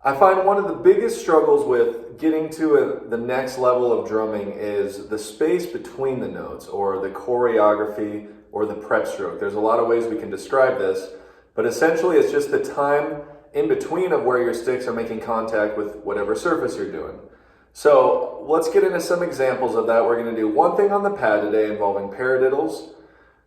I find one of the biggest struggles with getting to the next level of drumming is the space between the notes, or the choreography, or the prep stroke. There's a lot of ways we can describe this, but essentially it's just the time in between of where your sticks are making contact with whatever surface you're doing. So let's get into some examples of that. We're going to do one thing on the pad today involving paradiddles,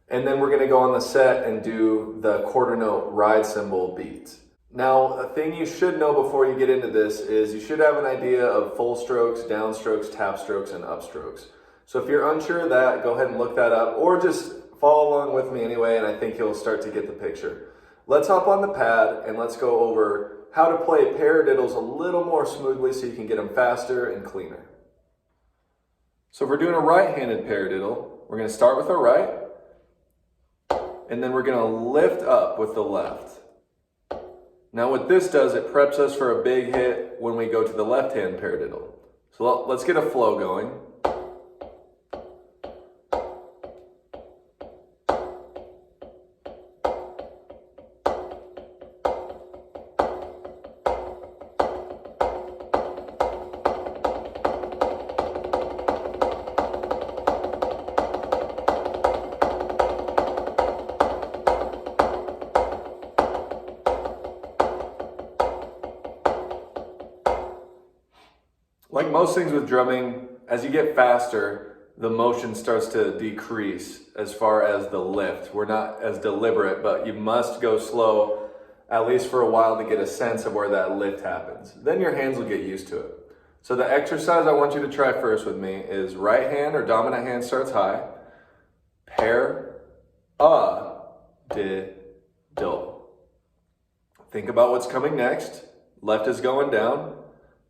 and then we're going to go on the set and do the quarter note ride cymbal beat. Now, a thing you should know before you get into this is you should have an idea of full strokes, downstrokes, tap strokes, and upstrokes. So if you're unsure of that, go ahead and look that up, or just follow along with me anyway, and I think you'll start to get the picture. Let's hop on the pad and let's go over how to play paradiddles a little more smoothly so you can get them faster and cleaner. So if we're doing a right-handed paradiddle, we're going to start with our right, and then we're going to lift up with the left. Now what this does, it preps us for a big hit when we go to the left-hand paradiddle. So let's get a flow going. Like most things with drumming, as you get faster, the motion starts to decrease as far as the lift. We're not as deliberate, but you must go slow, at least for a while, to get a sense of where that lift happens. Then your hands will get used to it. So the exercise I want you to try first with me is right hand or dominant hand starts high, pair, di, do. Think about what's coming next. Left is going down.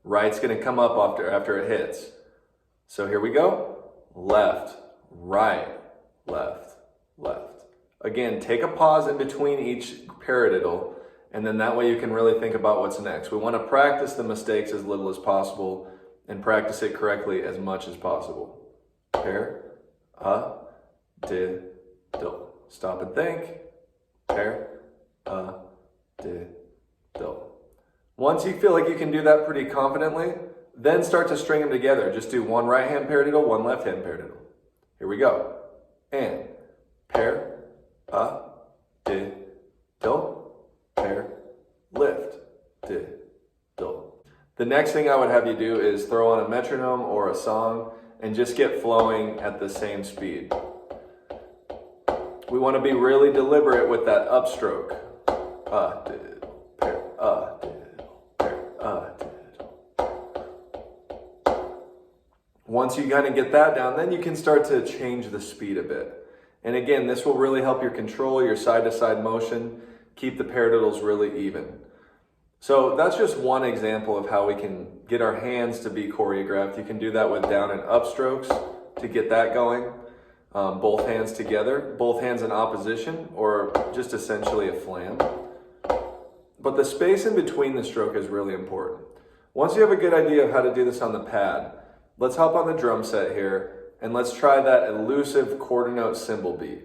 Right's going to come up after it hits. So here we go. Left, right, left, left. Again, take a pause in between each paradiddle, and then that way you can really think about what's next. We want to practice the mistakes as little as possible and practice it correctly as much as possible. Pair, di, do. Stop and think. Pair, di, do. Once you feel like you can do that pretty confidently, then start to string them together. Just do one right hand paradiddle, one left hand paradiddle. Here we go. And pair, di, do, pair, lift, di, do. The next thing I would have you do is throw on a metronome or a song and just get flowing at the same speed. We want to be really deliberate with that upstroke. Di, pair, di. Once you kind of get that down, then you can start to change the speed a bit. And again, this will really help your control, your side-to-side motion, keep the paradiddles really even. So that's just one example of how we can get our hands to be choreographed. You can do that with down and up strokes to get that going. Both hands together, both hands in opposition, or just essentially a flam. But the space in between the stroke is really important. Once you have a good idea of how to do this on the pad, let's hop on the drum set here and let's try that elusive quarter note cymbal beat.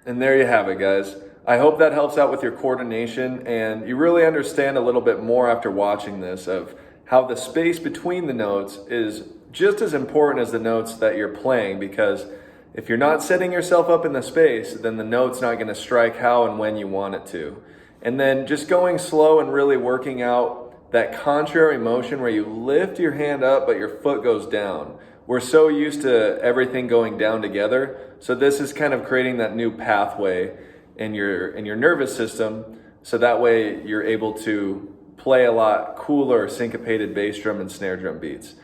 And there you have it, guys. I hope that helps out with your coordination and you really understand a little bit more after watching this of how the space between the notes is just as important as the notes that you're playing, because if you're not setting yourself up in the space, then the note's not going to strike how and when you want it to. And then just going slow and really working out that contrary motion where you lift your hand up but your foot goes down. We're so used to everything going down together, so this is kind of creating that new pathway in your nervous system, so that way you're able to play a lot cooler syncopated bass drum and snare drum beats.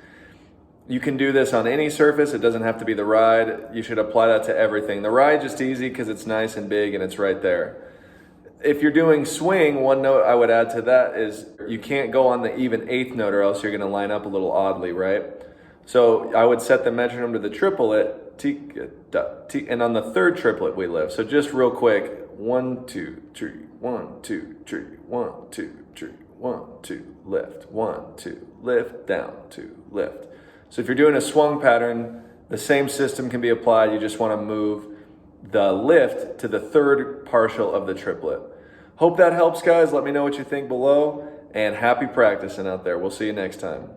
You can do this on any surface. It doesn't have to be the ride. You should apply that to everything. The ride just easy because it's nice and big and it's right there. If you're doing swing, one note I would add to that is you can't go on the even eighth note or else you're going to line up a little oddly, right? So I would set the metronome to the triplet, and on the third triplet we lift. So just real quick, 1, 2, 3, 1, 2, 3, 1, 2, 3, 1, 2, lift, 1, 2, lift, down, 2, lift. So if you're doing a swung pattern, the same system can be applied. You just want to move the lift to the third partial of the triplet. Hope that helps, guys. Let me know what you think below, and happy practicing out there. We'll see you next time.